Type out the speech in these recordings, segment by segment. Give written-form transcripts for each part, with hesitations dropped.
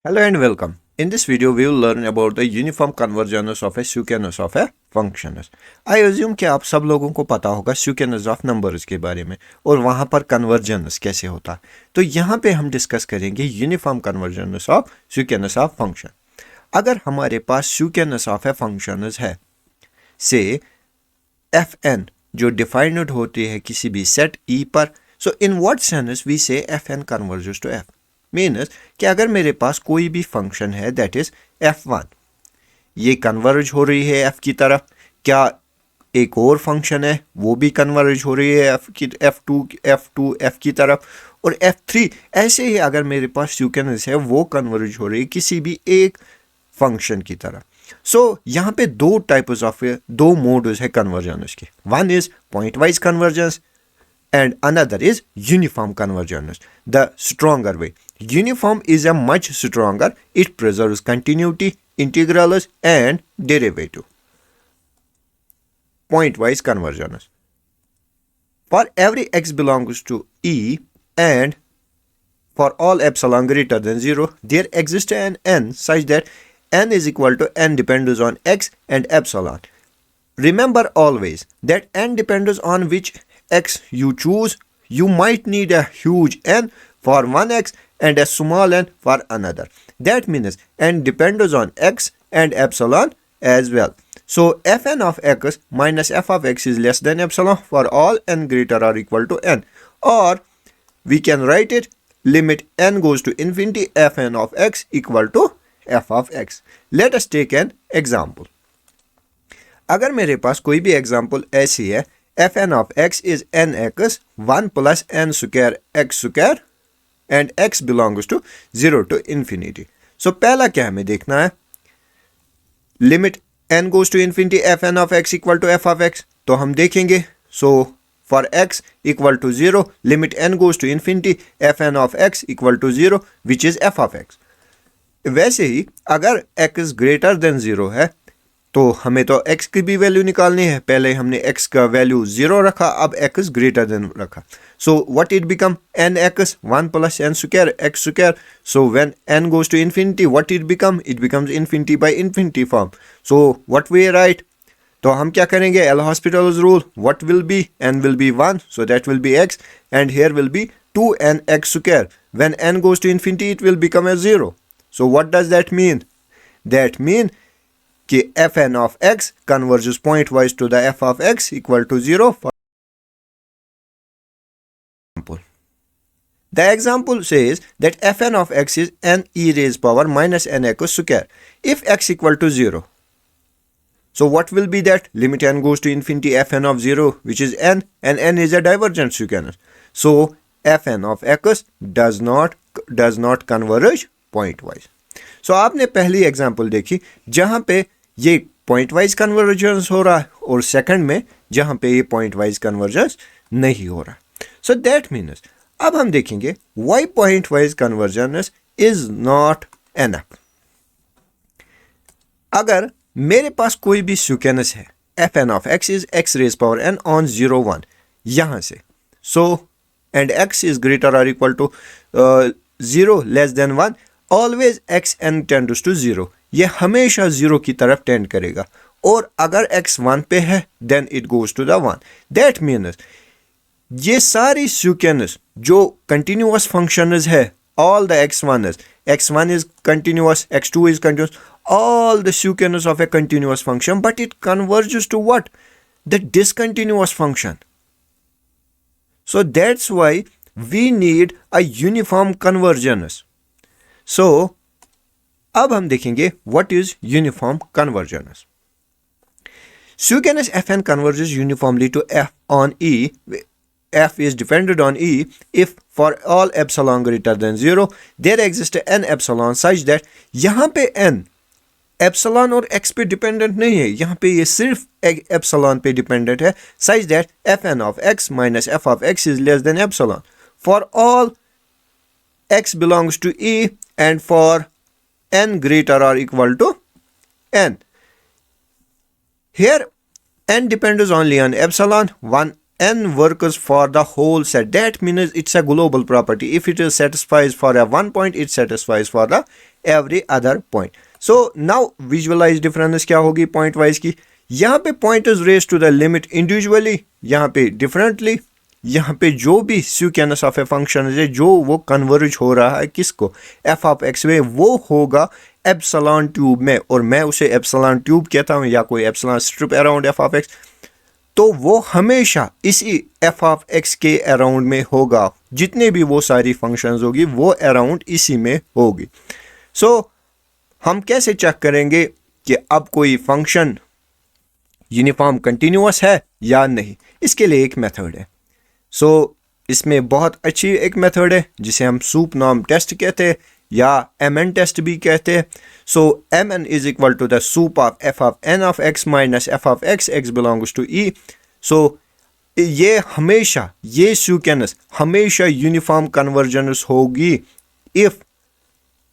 Hello and welcome. In this video, we will learn about the uniform convergence of a sequence of a functions. I assume कि आप सब लोगों को पता होगा sequence of numbers के बारे में और वहाँ पर convergence कैसे होता है. तो यहाँ पे हम डिस्कस करेंगे uniform convergence of sequence of function. अगर हमारे पास sequence of a functions है, से fn जो डिफाइंड होती है किसी भी सेट E पर, so in what sense we say fn converges to f. मीनस कि अगर मेरे पास कोई भी फंक्शन है दैट इज f1, ये कन्वर्ज हो रही है f की तरफ, क्या एक और फंक्शन है वो भी कन्वर्ज हो रही है f2 f की तरफ, और f3 ऐसे ही अगर मेरे पास सीक्वेंस है वो कन्वर्ज हो रही है किसी भी एक फंक्शन की तरफ. सो यहाँ पे दो मोड्स है कन्वर्जेंस के. One is point wise convergence and another is uniform convergence, the stronger way. Uniform is a much stronger. It preserves continuity, integrals and derivative. Pointwise convergence. For every x belongs to E and for all epsilon greater than 0, there exists an n such that n is equal to n depends on x and epsilon. Remember always that n depends on which x you choose. You might need a huge n for one x and a small n for another. That means n depends on x and epsilon as well. So fn of x minus f of x is less than epsilon for all n greater or equal to n. Or we can write it limit n goes to infinity fn of x equal to f of x. Let us take an example. अगर मेरे पास कोई भी example ऐसी है, fn of x is nx 1 plus n square x square and x belongs to 0 to infinity. So पहला क्या हमें देखना है, limit n goes to infinity fn of x equal to f of x. तो हम देखेंगे, so for x equal to 0 limit n goes to infinity fn of x equal to 0 which is f of x. वैसे ही अगर x greater than 0 है तो हमें तो x की भी वैल्यू निकालनी है. पहले हमने x का वैल्यू 0 रखा, अब x ग्रेटर देन रखा. So what it become nx 1 plus n square x square. So when n goes to infinity what it becomes infinity by infinity form. So what we write, तो हम क्या करेंगे, L'Hospital's rule, what will be, n will be 1 so that will be x and here will be 2n x square. When n goes to infinity it will become a 0. So what does that mean, that mean कि fn of x converges pointwise to the f of x equal to 0 for example. The example says that fn of x is n e raised power minus nx square if x equal to 0. So what will be that? Limit n goes to infinity fn of 0 which is n, and n is a divergent sequence. So fn of x does not converge pointwise. So आपने पहली example देखी जहां पे ये point wise convergence हो रहा है और सेकंड में जहां पे ये पॉइंट वाइज कन्वर्जेंस नहीं हो रहा. सो दैट मीन्स अब हम देखेंगे why point wise convergence is not enough. अगर मेरे पास कोई भी सीक्वेंस है fn of x is x raised power n on 0 1 यहां से, so and x is greater or equal to 0 less than 1, always X N tends to 0. ये हमेशा 0 की तरफ टेंड करेगा, और अगर x 1 पे है then it goes to the 1. That means ये सारी सीक्वेंस जो कंटिन्यूअस फंक्शंस है, all the x1 is continuous, x2 is continuous, all the sequence of a continuous function, but it converges to what? The discontinuous function. So that's why we need a uniform convergence. So अब हम देखेंगे what is uniform convergence. Sequence fn converges uniformly to f on E. F is dependent on E if for all epsilon greater than 0 there exists n epsilon such that यहाँ पे n epsilon और x पे dependent नहीं है, यहाँ पे ये सिर्फ epsilon पे डिपेंडेंट है, such that fn of x minus f of x is less than epsilon for all x belongs to E and for n greater or equal to n. Here n depends only on epsilon. One n works for the whole set. That means it's a global property. If it is satisfies for a one point, it satisfies for the every other point. So now visualize difference क्या होगी point wise की. यहाँ पे point is raised to the limit individually, यहाँ पे differently, यहाँ पे जो भी sequence of a function है जो वो कन्वर्ज हो रहा है किसको f of x में, वो होगा एप्सिलॉन ट्यूब में, और मैं उसे एप्सिलॉन ट्यूब कहता हूँ या कोई epsilon strip around f of x. तो वो हमेशा इसी f of x के अराउंड में होगा, जितने भी वो सारी फंक्शंस होगी वो अराउंड इसी में होगी. सो हम कैसे चेक करेंगे कि अब कोई फंक्शन यूनिफॉर्म कंटिन्यूअस है या नहीं? इसके लिए एक मेथड है. सो इसमें बहुत अच्छी एक मेथड है जिसे हम सूप नॉर्म टेस्ट कहते हैं या mn टेस्ट भी कहते हैं. So mn is equal to the sup of f of n of x minus f of x belongs to e. So ये हमेशा, ये सीक्वेंस हमेशा यूनिफॉर्म कन्वर्जेंस होगी इफ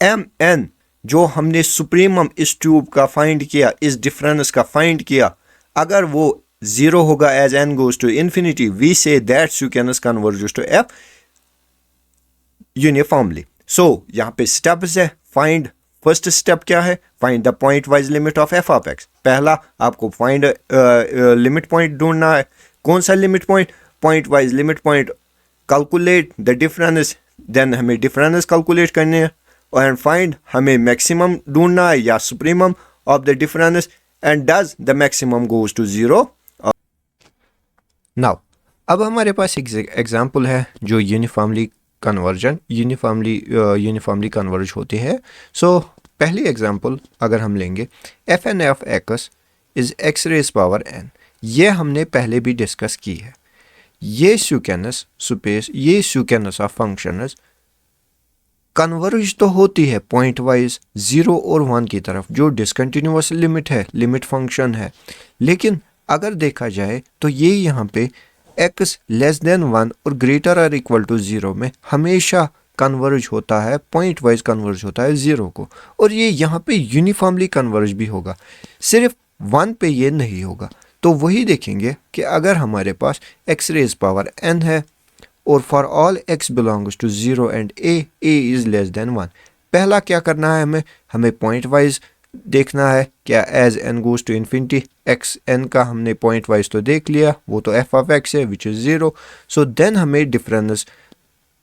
mn जो हमने सुप्रीमम इस ट्यूब का फाइंड किया, इस डिफरेंस का फाइंड किया, अगर वो 0 होगा as n goes to infinity, we say that sequence converges to f uniformly. So यहाँ पे स्टेप्स है. फाइंड, फर्स्ट स्टेप क्या है? Find the point wise limit of f of x. पहला आपको फाइंड लिमिट पॉइंट ढूंढना है. कौन सा limit point? Point wise limit point. Calculate the difference, then हमें डिफरेंस कैलकुलेट करने हैं, एंड फाइंड हमें मैक्सिमम ढूंढना है या supremum of the difference, and does the maximum goes to 0. Now अब हमारे पास एक एग्जांपल है जो यूनिफॉर्मली कन्वर्ज होती है. सो पहली एग्जांपल अगर हम लेंगे, F N of X is X raise power N. ये हमने पहले भी डिस्कस की है. ये सीक्वेंस स्पेस, ये सीक्वेंस ऑफ फंक्शंस कन्वर्ज तो होती है पॉइंट वाइज 0 और 1 की तरफ, जो डिसकंटिन्यूअस लिमिट है, लिमिट फंक्शन है. लेकिन अगर देखा जाए तो ये यहाँ पे x लेस देन 1 और ग्रेटर और इक्वल टू 0 में हमेशा कन्वर्ज होता है, पॉइंट वाइज कन्वर्ज होता है 0 को, और ये यहाँ पे यूनिफॉर्मली कन्वर्ज भी होगा, सिर्फ 1 पे ये नहीं होगा. तो वही देखेंगे कि अगर हमारे पास x रेज पावर n है और for all x belongs to 0 and a is less than 1, पहला क्या करना है हमें पॉइंट वाइज देखना है. क्या as n goes to infinity, X N का हमने पॉइंट वाइज तो देख लिया, वो तो f ऑफ x है विच इज 0. सो देन हमें डिफरेंस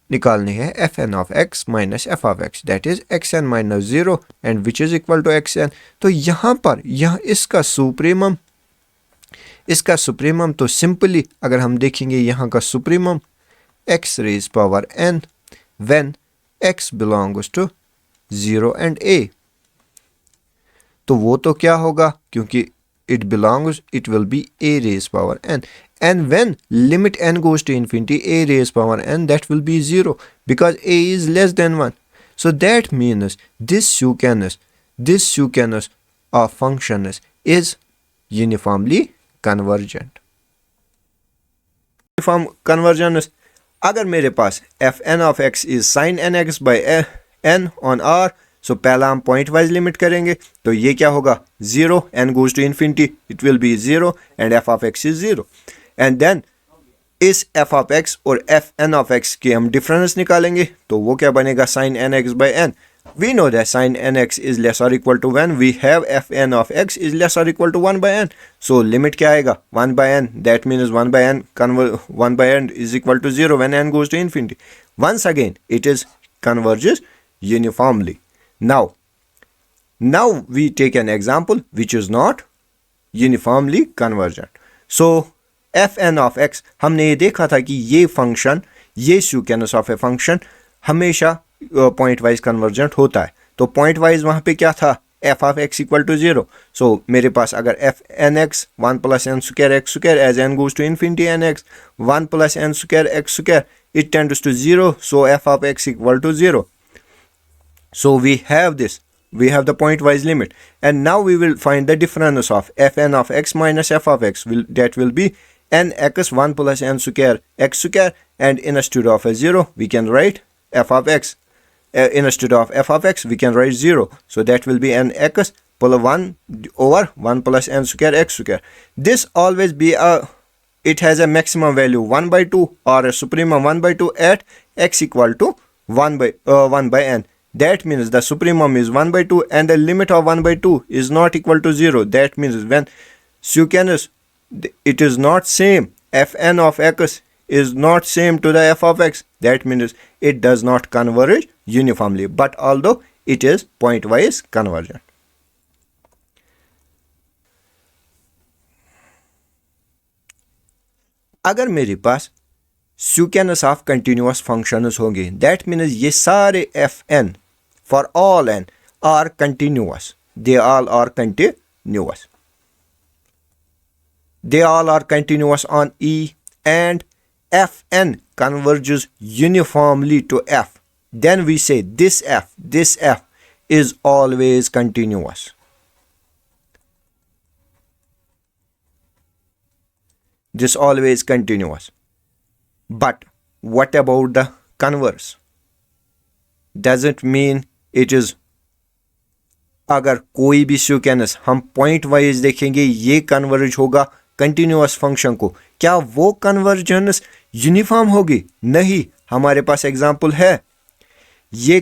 निकालने हैं F N of x minus f of x, that is xn minus 0 and which is equal to xn. तो यहाँ पर इसका सुप्रीमम तो सिंपली अगर हम देखेंगे यहाँ का supremum x raise power n when x belongs to 0 and a, तो वो तो क्या होगा, क्योंकि it will be a raised power n, and when limit n goes to infinity, a raised power n, that will be 0 because a is less than 1. So that means this sequence of functions is uniformly convergent. Uniform convergence, अगर मेरे पास fn of x is sin nx by n on r, सो पहला हम point wise limit करेंगे, तो ये क्या होगा 0, n goes to infinity, it will be 0 and f of x is 0. And then इस f ऑफ x और fn ऑफ x के हम डिफरेंस निकालेंगे, तो वो क्या बनेगा sin nx by n. We know that sin nx is less और equal to 1, we have fn of x is less और equal to 1 by n. So limit क्या आएगा 1 by n, that means 1 by n is equal to 0 when n goes to infinity. Once again it is converges uniformly. Now we take an example which is not uniformly convergent. So fn of x, हमने ये देखा था कि ये function, ये sequence of a function हमेशा point wise convergent होता है. तो पॉइंट वाइज वहाँ पे क्या था, f of x equal to 0. So मेरे पास अगर f n x 1 plus n square x square as n goes to infinity n x 1 plus n square x square, it tends to 0, so f of x equal to 0. So we have this, we have the point wise limit, and now we will find the difference of fn of x minus f of x, that will be n x 1 plus n square x square, and instead of a 0 we can write f of x, instead of f of x we can write 0, so that will be n x plus 1 over 1 plus n square x square. This always be it has a maximum value 1 by 2 or a supremum 1 by 2 at x equal to 1 by n. that means the supremum is 1 by 2 and the limit of 1 by 2 is not equal to 0. That means when secant it is not same, fn of x is not same to the f of x, that means it does not converge uniformly, but although it is pointwise convergent. अगर मेरे पास secants of continuous functions होंगे, that means ये सारे f n for all n are continuous, they all are continuous, they all are continuous on E and Fn converges uniformly to F, then we say this F is always continuous. This always continuous. But what about the converse? Doesn't mean it is. अगर कोई भी secants हम point wise देखेंगे ये converge होगा continuous function को, क्या वो कन्वर्जेंस यूनिफॉर्म होगी? नहीं. हमारे पास एग्जांपल है ये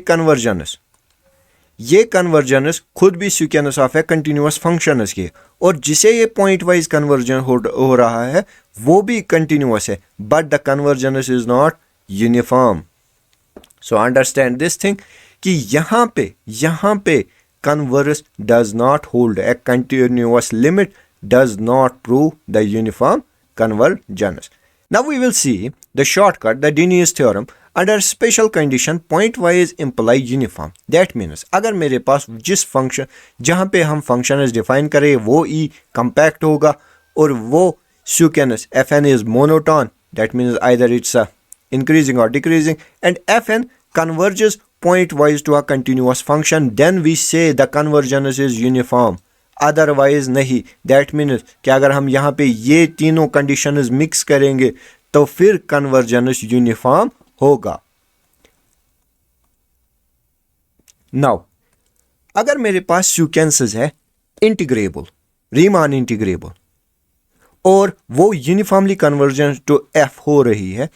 कन्वर्जेंस खुद भी secants of A continuous functions के, और जिसे ये पॉइंट वाइज कन्वर्जन हो रहा है वो भी कंटिन्यूअस है, but the convergence is not uniform. So understand this thing कि यहाँ पे converse does not hold. A continuous limit does not prove the uniform convergence. Now we will see the shortcut, the Denius theorem. Under special condition, pointwise imply uniform. That means अगर मेरे पास जिस function जहाँ पे हम function define करें वो E compact होगा और वो secants Fn is monotone. That means either it's increasing or decreasing, and Fn converges pointwise to a continuous function, then we say the convergence is uniform. Otherwise नहीं. That means कि अगर हम यहाँ पे ये तीनों conditions mix करेंगे तो फिर convergence uniform होगा. Now अगर मेरे पास secants है integrable, Riemann integrable, और वो uniformly convergent to F हो रही है,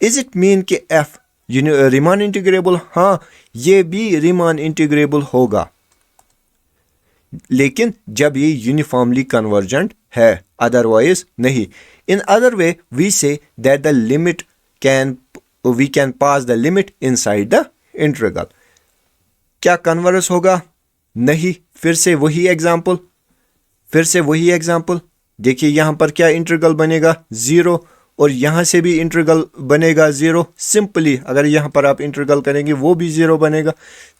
is it mean कि F Riemann इंटीग्रेबल? हाँ, ये भी Riemann इंटीग्रेबल होगा, लेकिन जब ये यूनिफॉर्मली कन्वर्जेंट है, अदरवाइज नहीं. In other way we say that the limit we can pass the limit inside the integral. क्या कन्वर्स होगा? नहीं. फिर से वही एग्जांपल देखिए, यहां पर क्या इंटीग्रल बनेगा? 0, और यहां से भी इंटीग्रल बनेगा 0. सिंपली अगर यहां पर आप इंटीग्रल करेंगे वो भी 0 बनेगा,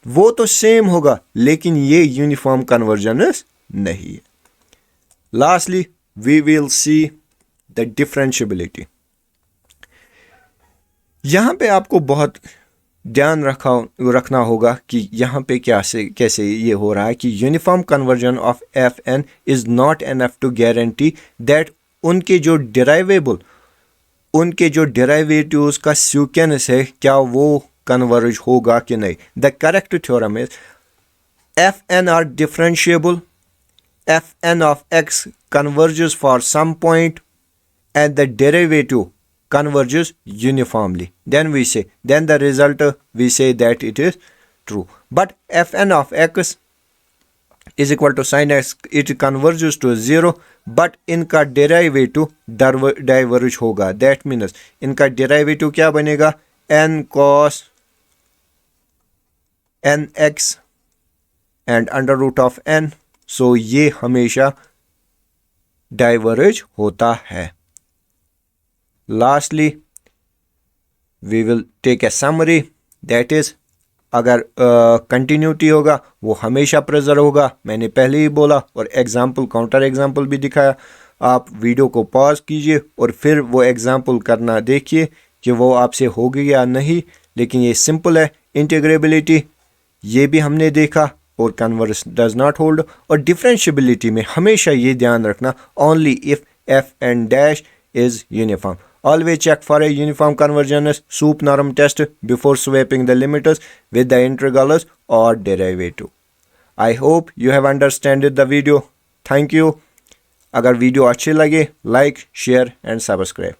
वो तो सेम होगा, लेकिन ये यूनिफॉर्म कन्वर्जेंस नहीं है. Lastly we will see the differentiability. यहां पे आपको बहुत ध्यान रखना होगा कि यहां पे कैसे ये हो रहा है कि uniform convergence of f n is not enough to guarantee that उनके जो डेरिवेटिव्स का secants है क्या वो कन्वर्ज होगा कि नहीं. The correct theorem is f n are differentiable, f N of x converges for some point and the derivative converges uniformly, then the result we say that it is true. But fn of x is equal to sin x, it converges to 0, but इनका derivative diverge होगा. That means इनका derivative क्या बनेगा? n cos nx and under root of n. So ये हमेशा diverge होता है. Lastly we will take a summary, that is अगर कंटिन्यूटी होगा वो हमेशा प्रेजर्व होगा. मैंने पहले ही बोला और एग्जाम्पल काउंटर एग्जाम्पल भी दिखाया. आप वीडियो को पॉज कीजिए और फिर वो एग्जाम्पल करना देखिए कि वो आपसे होगी या नहीं. लेकिन ये सिंपल है. इंटीग्रेबिलिटी ये भी हमने देखा, और कन्वर्स डज नॉट होल्ड. और डिफरेंशिएबिलिटी में हमेशा ये ध्यान रखना, only if F and dash is uniform. Always check for a uniform convergence soup norm test before swapping the limiters with the integrals or derivative. I hope you have understood the video. Thank you. अगर video अच्छे लगे, like, share and subscribe.